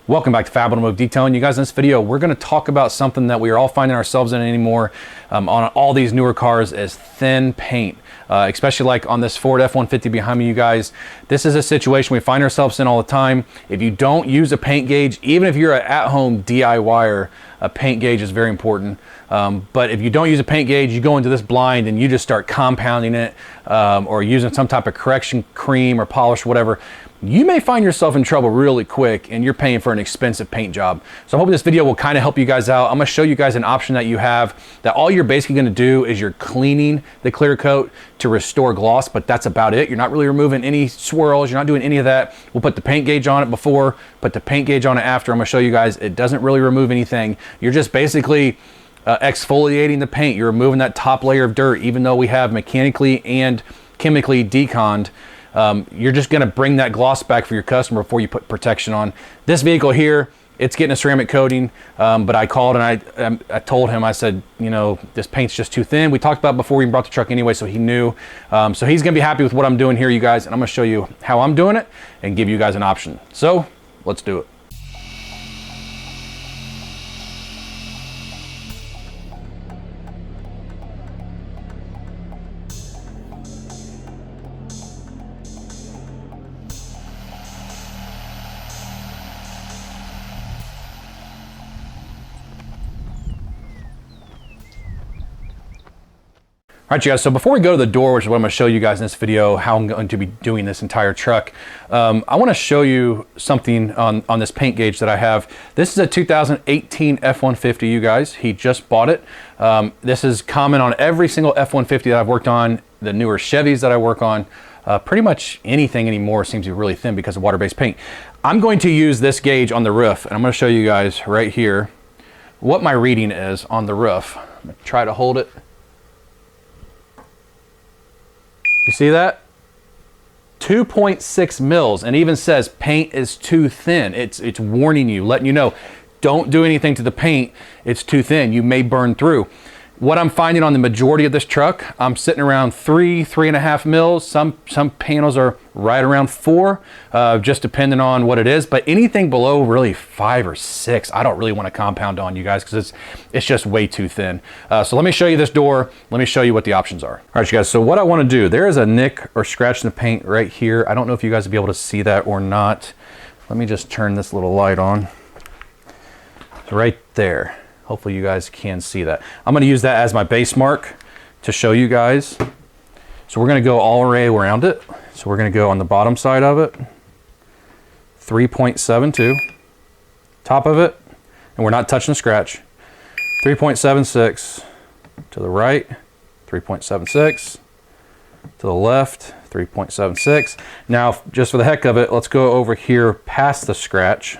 Welcome back to Fab Automotive Detailing. You guys, in this video, we're going to talk about something that we are all finding ourselves in anymore on all these newer cars is thin paint. Especially like on this Ford F-150 behind me, you guys. This is a situation we find ourselves in all the time. If you don't use a paint gauge, even if you're an at-home DIYer, a paint gauge is very important. But if you don't use a paint gauge, you go into this blind and you just start compounding it or using some type of correction cream or polish, whatever, you may find yourself in trouble really quick and you're paying for an expensive paint job. So I hope this video will kind of help you guys out. I'm going to show you guys an option that you have that all you're basically going to do is you're cleaning the clear coat to restore gloss, but that's about it. You're not really removing any swirls. You're not doing any of that. We'll put the paint gauge on it before, put the paint gauge on it after. I'm going to show you guys it doesn't really remove anything. You're just basically exfoliating the paint. You're removing that top layer of dirt, even though we have mechanically and chemically deconned. You're just going to bring that gloss back for your customer before you put protection on. This vehicle here, it's getting a ceramic coating, but I called and I told him, I said, you know, this paint's just too thin. We talked about it before we brought the truck anyway, so he knew. So he's going to be happy with what I'm doing here, you guys, and I'm going to show you how I'm doing it and give you guys an option. So let's do it. All right, you guys, so before we go to the door, which is what I'm going to show you guys in this video, how I'm going to be doing this entire truck, I want to show you something on this paint gauge that I have. This is a 2018 F-150, you guys. He just bought it. This is common on every single F-150 that I've worked on, the newer Chevys that I work on. Pretty much anything anymore seems to be really thin because of water-based paint. I'm going to use this gauge on the roof, and I'm going to show you guys right here what my reading is on the roof. I'm going to try to hold it. You see that? 2.6 mils, and even says paint is too thin. It's warning you, letting you know, don't do anything to the paint. It's too thin. You may burn through. What I'm finding on the majority of this truck, I'm sitting around 3.5 mils. Some panels are right around 4, just depending on what it is. But anything below really 5 or 6, I don't really want to compound on, you guys, because it's just way too thin. So let me show you this door. Let me show you what the options are. All right, you guys, so what I want to do, there is a nick or scratch in the paint right here. I don't know if you guys will be able to see that or not. Let me just turn this little light on. It's right there. Hopefully you guys can see that. I'm going to use that as my base mark to show you guys. So we're going to go all the way around it. So we're going to go on the bottom side of it, 3.72, top of it, and we're not touching the scratch, 3.76 to the right, 3.76 to the left, 3.76. Now, just for the heck of it, let's go over here past the scratch,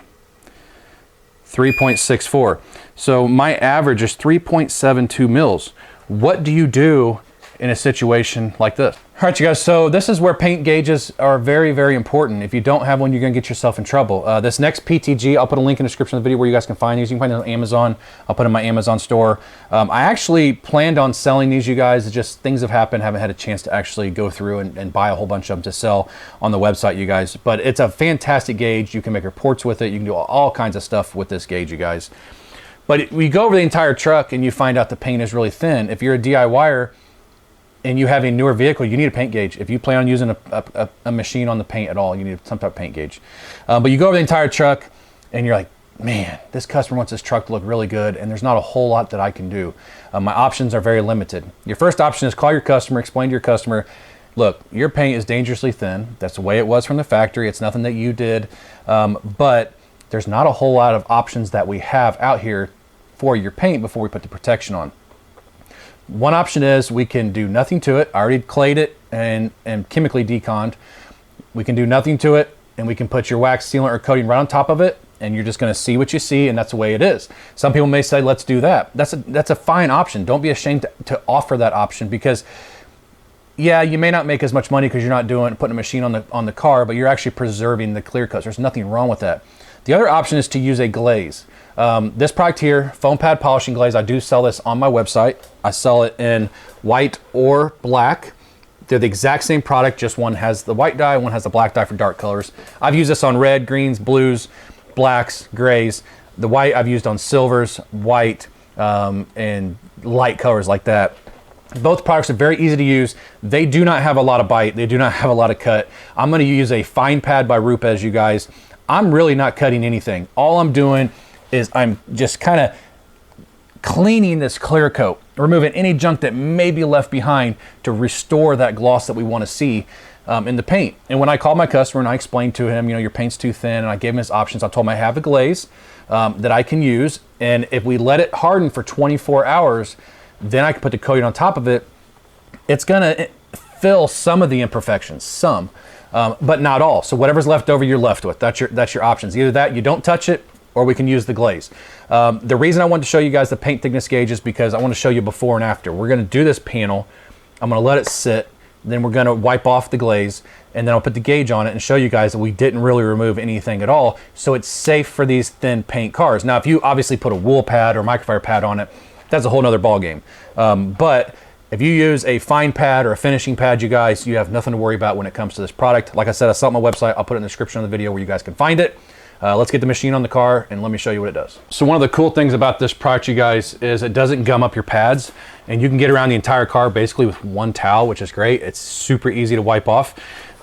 3.64. So my average is 3.72 mils. What do you do in a situation like this? All right, you guys, so this is where paint gauges are very, very important. If you don't have one, you're gonna get yourself in trouble. This next PTG, I'll put a link in the description of the video where you guys can find these. You can find them on Amazon. I'll put them in my Amazon store. I actually planned on selling these, you guys. It's just things have happened. Haven't had a chance to actually go through and buy a whole bunch of them to sell on the website, you guys. But it's a fantastic gauge. You can make reports with it. You can do all kinds of stuff with this gauge, you guys. But we go over the entire truck and you find out the paint is really thin. If you're a DIYer, and you have a newer vehicle, you need a paint gauge. If you plan on using a machine on the paint at all, you need some type of paint gauge. But you go over the entire truck and you're like, man, this customer wants this truck to look really good and there's not a whole lot that I can do. My options are very limited. Your first option is call your customer, explain to your customer, look, your paint is dangerously thin. That's the way it was from the factory. It's nothing that you did. But there's not a whole lot of options that we have out here for your paint before we put the protection on. One option is we can do nothing to it. I already clayed it and chemically deconned. We can do nothing to it and we can put your wax sealant or coating right on top of it and you're just gonna see what you see and that's the way it is. Some people may say, let's do that. That's a fine option. Don't be ashamed to offer that option because yeah, you may not make as much money because you're not putting a machine on the car, but you're actually preserving the clear coats. There's nothing wrong with that. The other option is to use a glaze. This product here, foam pad polishing glaze, I do sell this on my website. I sell it in white or black. They're the exact same product, just one has the white dye, one has the black dye for dark colors. I've used this on red, greens, blues. blacks, grays. The white I've used on silvers, white, and light colors like that. Both products are very easy to use. They do not have a lot of bite. They do not have a lot of cut. I'm going to use a fine pad by Rupes, you guys. I'm really not cutting anything. All I'm doing is I'm just kind of cleaning this clear coat, removing any junk that may be left behind to restore that gloss that we want to see in the paint. And when I called my customer and I explained to him, you know, your paint's too thin, and I gave him his options, I told him I have a glaze that I can use. And if we let it harden for 24 hours, then I can put the coating on top of it. It's gonna fill some of the imperfections, some, but not all. So whatever's left over, you're left with. That's your options. Either that, you don't touch it, or we can use the glaze. The reason I wanted to show you guys the paint thickness gauge is because I want to show you before and after. We're gonna do this panel. I'm gonna let it sit. Then we're gonna wipe off the glaze, and then I'll put the gauge on it and show you guys that we didn't really remove anything at all. So it's safe for these thin paint cars. Now, if you obviously put a wool pad or microfiber pad on it, that's a whole nother ball game. But if you use a fine pad or a finishing pad, you guys, you have nothing to worry about when it comes to this product. Like I said, I saw it on my website. I'll put it in the description of the video where you guys can find it. Let's get the machine on the car and let me show you what it does. So one of the cool things about this product, you guys, is it doesn't gum up your pads, and you can get around the entire car basically with one towel, which is great. It's super easy to wipe off.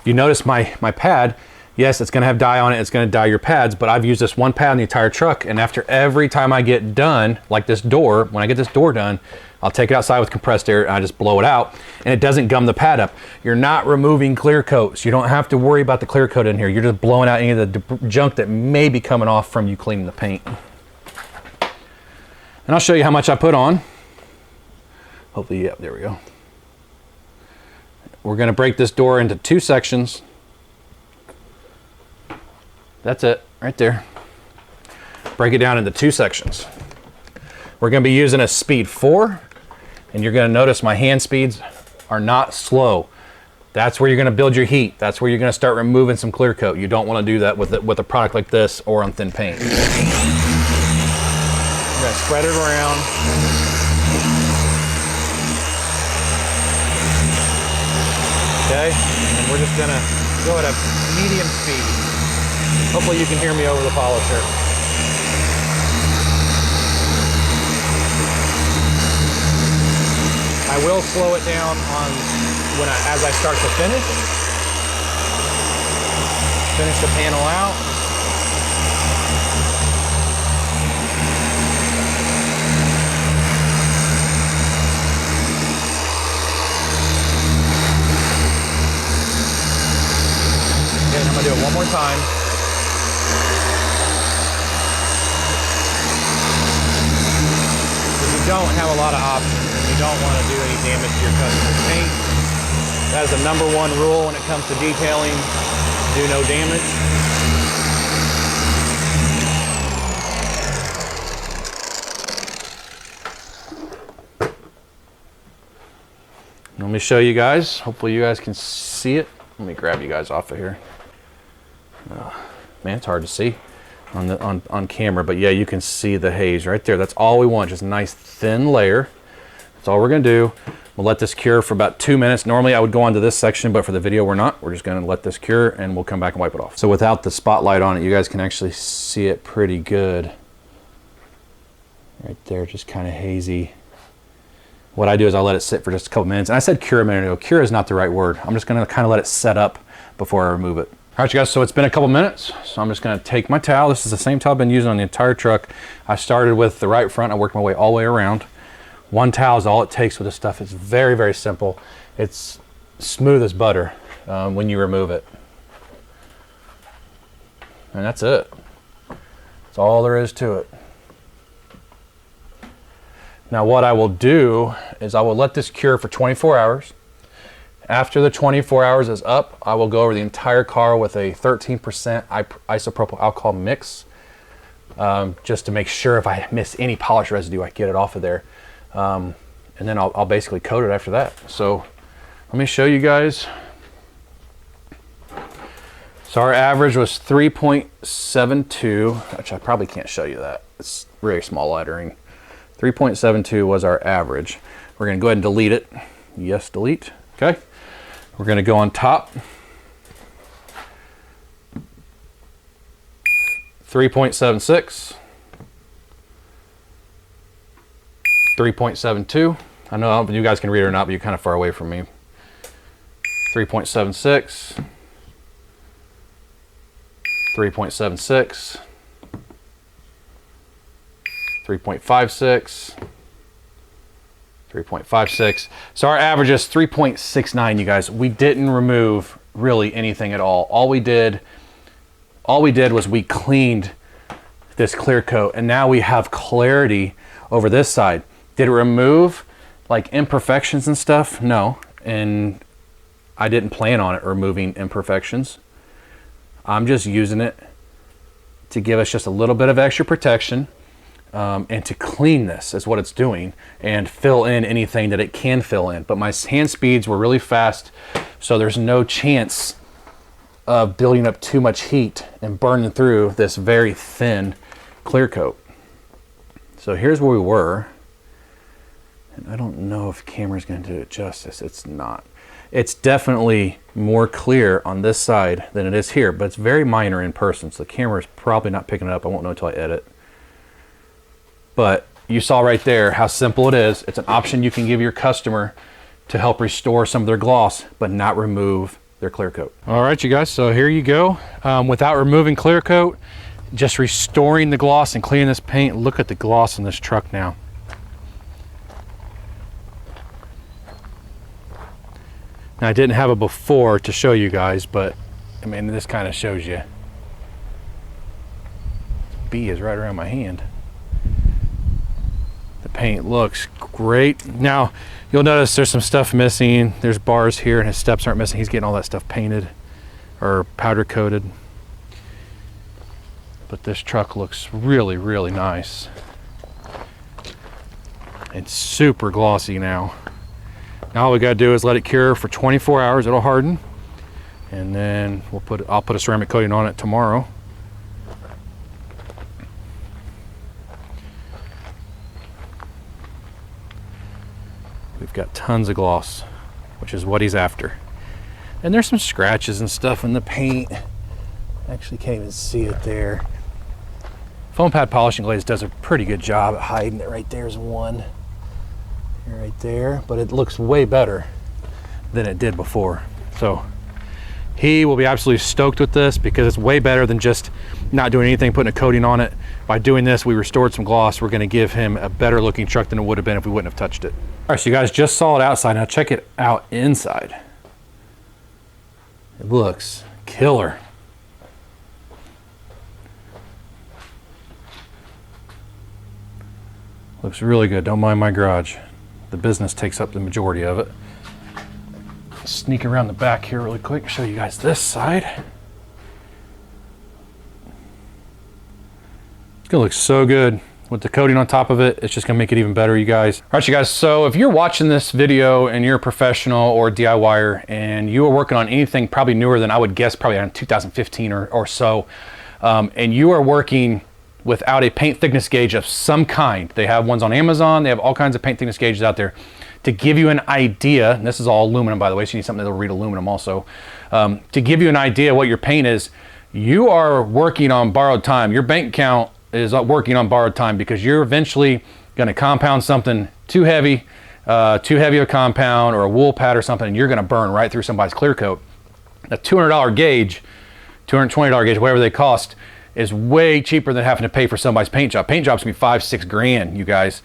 You notice my pad, yes, it's gonna have dye on it, it's gonna dye your pads, but I've used this one pad in the entire truck, and after every time I get done, like this door, when I get this door done, I'll take it outside with compressed air and I just blow it out, and it doesn't gum the pad up. You're not removing clear coats. You don't have to worry about the clear coat in here. You're just blowing out any of the junk that may be coming off from you cleaning the paint. And I'll show you how much I put on. Hopefully, yeah, there we go. We're gonna break this door into 2 sections. That's it, right there. Break it down into 2 sections. We're gonna be using a speed 4, and you're gonna notice my hand speeds are not slow. That's where you're gonna build your heat. That's where you're gonna start removing some clear coat. You don't wanna do that with a product like this or on thin paint. You're gonna spread it around. Okay, and we're just gonna go at a medium speed. Hopefully you can hear me over the polisher. I will slow it down on as I start to finish the panel out. Okay, and I'm gonna do it one more time. If you don't have a lot of options, you don't want to do any damage to your customer's paint. That is the #1 rule when it comes to detailing. Do no damage. Let me show you guys. Hopefully you guys can see it. Let me grab you guys off of here. Man, it's hard to see on camera, but yeah, you can see the haze right there. That's all we want, just a nice thin layer. That's all we're gonna do. We'll let this cure for about 2 minutes. Normally I would go on to this section, but for the video we're not. We're just gonna let this cure and we'll come back and wipe it off. So without the spotlight on it, you guys can actually see it pretty good. Right there, just kind of hazy. What I do is I let it sit for just a couple minutes. And I said cure a minute ago. Cure is not the right word. I'm just gonna kind of let it set up before I remove it. All right, you guys, so it's been a couple minutes. So I'm just gonna take my towel. This is the same towel I've been using on the entire truck. I started with the right front. I worked my way all the way around. One towel is all it takes with this stuff. It's very, very simple. It's smooth as butter when you remove it. And that's it. That's all there is to it. Now what I will do is I will let this cure for 24 hours. After the 24 hours is up, I will go over the entire car with a 13% isopropyl alcohol mix, just to make sure if I miss any polish residue, I get it off of there. And then I'll basically coat it after that. So let me show you guys. So our average was 3.72, which I probably can't show you that. It's very small lettering. 3.72 was our average. We're gonna go ahead and delete it. Yes, delete, okay. We're gonna go on top. 3.76, 3.72. I know you guys can read it or not, but you're kind of far away from me. 3.76, 3.76, 3.56, 3.56. So our average is 3.69, you guys. We didn't remove really anything at all. All we did was we cleaned this clear coat, and now we have clarity over this side. Did it remove like imperfections and stuff? No, and I didn't plan on it removing imperfections. I'm just using it to give us just a little bit of extra protection, and to clean this is what it's doing, and fill in anything that it can fill in. But my hand speeds were really fast, so there's no chance of building up too much heat and burning through this very thin clear coat. So here's where we were, and I don't know if the camera's going to do it justice. It's not. It's definitely more clear on this side than it is here, but it's very minor in person, so the camera's probably not picking it up. I won't know until I edit. But you saw right there how simple it is. It's an option you can give your customer to help restore some of their gloss, but not remove their clear coat. All right, you guys, so here you go. Without removing clear coat, just restoring the gloss and cleaning this paint. Look at the gloss in this truck now. Now, I didn't have it before to show you guys, but I mean, this kind of shows you. B is right around my hand. The paint looks great. Now, you'll notice there's some stuff missing. There's bars here and his steps aren't missing. He's getting all that stuff painted or powder coated. But this truck looks really, really nice. It's super glossy now. Now all we gotta do is let it cure for 24 hours. It'll harden, and then I'll put a ceramic coating on it tomorrow. We've got tons of gloss, which is what he's after. And there's some scratches and stuff in the paint. Actually can't even see it there. Foam pad polishing glaze does a pretty good job at hiding it. Right there's one. Right there, but it looks way better than it did before. So he will be absolutely stoked with this because it's way better than just not doing anything, putting a coating on it. By doing this, we restored some gloss. We're going to give him a better looking truck than it would have been if we wouldn't have touched it. All right, so you guys just saw it outside. Now check it out inside. It looks killer. Looks really good. Don't mind my garage. The business takes up the majority of it. Sneak around the back here really quick, show you guys this side. It's gonna look so good with the coating on top of it. It's just gonna make it even better, you guys. All right, you guys, so if you're watching this video and you're a professional or a DIYer and you are working on anything probably newer than I would guess probably around 2015 or so, and you are working without a paint thickness gauge of some kind. They have ones on Amazon. They have all kinds of paint thickness gauges out there to give you an idea. And this is all aluminum, by the way, so you need something that'll read aluminum also. To give you an idea what your paint is, you are working on borrowed time. Your bank account is working on borrowed time because you're eventually gonna compound something too heavy of a compound or a wool pad or something, and you're gonna burn right through somebody's clear coat. A $200 gauge, $220 gauge, whatever they cost, is way cheaper than having to pay for somebody's paint job. Paint jobs can be $5-6 grand, you guys.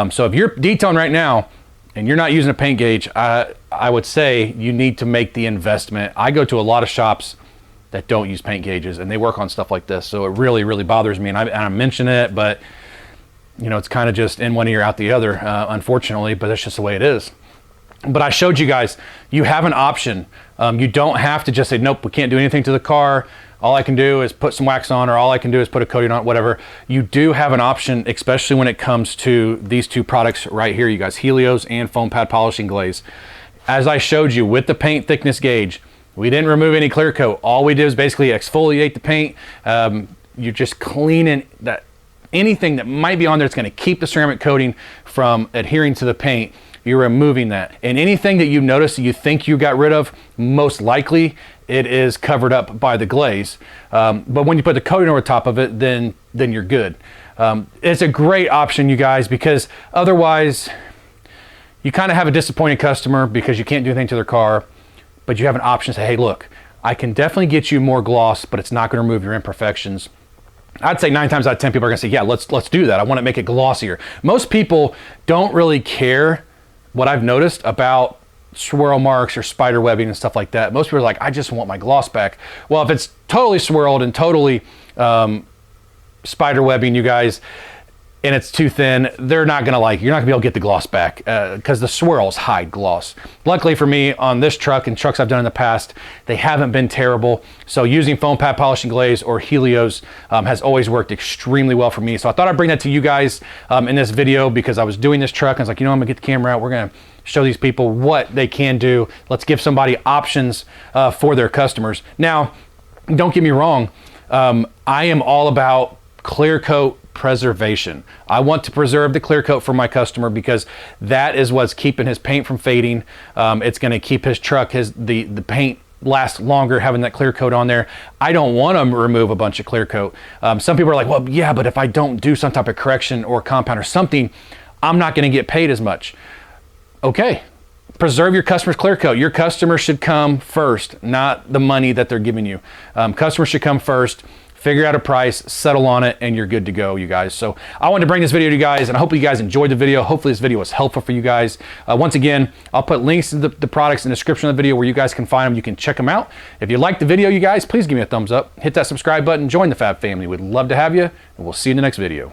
So if you're detailing right now and you're not using a paint gauge, I would say you need to make the investment. I go to a lot of shops that don't use paint gauges and they work on stuff like this. So it really, really bothers me. And I mention it, but you know, it's kind of just in one ear, out the other, unfortunately, but that's just the way it is. But I showed you guys, you have an option. You don't have to just say, nope, we can't do anything to the car. All I can do is put some wax on, or all I can do is put a coating on, whatever. You do have an option, especially when it comes to these two products right here, you guys, Helios and Foam Pad Polishing Glaze. As I showed you with the paint thickness gauge, we didn't remove any clear coat. All we did was basically exfoliate the paint. You're just cleaning anything that might be on there that's gonna keep the ceramic coating from adhering to the paint. you're removing that. And anything that you notice that you think you got rid of, most likely it is covered up by the glaze. But when you put the coating over top of it, then you're good. It's a great option, you guys, because otherwise you kind of have a disappointed customer because you can't do anything to their car, but you have an option to say, hey, look, I can definitely get you more gloss, but it's not going to remove your imperfections. I'd say 9 times out of 10 people are going to say, yeah, let's do that. I want to make it glossier. Most people don't really care, what I've noticed, about swirl marks or spider webbing and stuff like that. Most people are like, I just want my gloss back. Well, if it's totally swirled and totally spider webbing, you guys, and it's too thin, they're not gonna like, you're not gonna be able to get the gloss back because the swirls hide gloss. Luckily for me, on this truck and trucks I've done in the past, they haven't been terrible. So using foam pad polishing glaze or Helios has always worked extremely well for me. So I thought I'd bring that to you guys in this video because I was doing this truck and I was like, you know, I'm gonna get the camera out. We're gonna show these people what they can do. Let's give somebody options for their customers. Now, don't get me wrong. I am all about clear coat preservation. I want to preserve the clear coat for my customer because that is what's keeping his paint from fading. It's going to keep his truck, the paint last longer having that clear coat on there. I don't want to remove a bunch of clear coat. Some people are like, well, yeah, but if I don't do some type of correction or compound or something, I'm not going to get paid as much. Okay, preserve your customer's clear coat. Your customer should come first, not the money that they're giving you. Customers should come first. Figure out a price, settle on it, and you're good to go, you guys. So I wanted to bring this video to you guys, and I hope you guys enjoyed the video. Hopefully this video was helpful for you guys. Once again, I'll put links to the products in the description of the video where you guys can find them. You can check them out. If you liked the video, you guys, please give me a thumbs up. Hit that subscribe button. Join the Fab family. We'd love to have you, and we'll see you in the next video.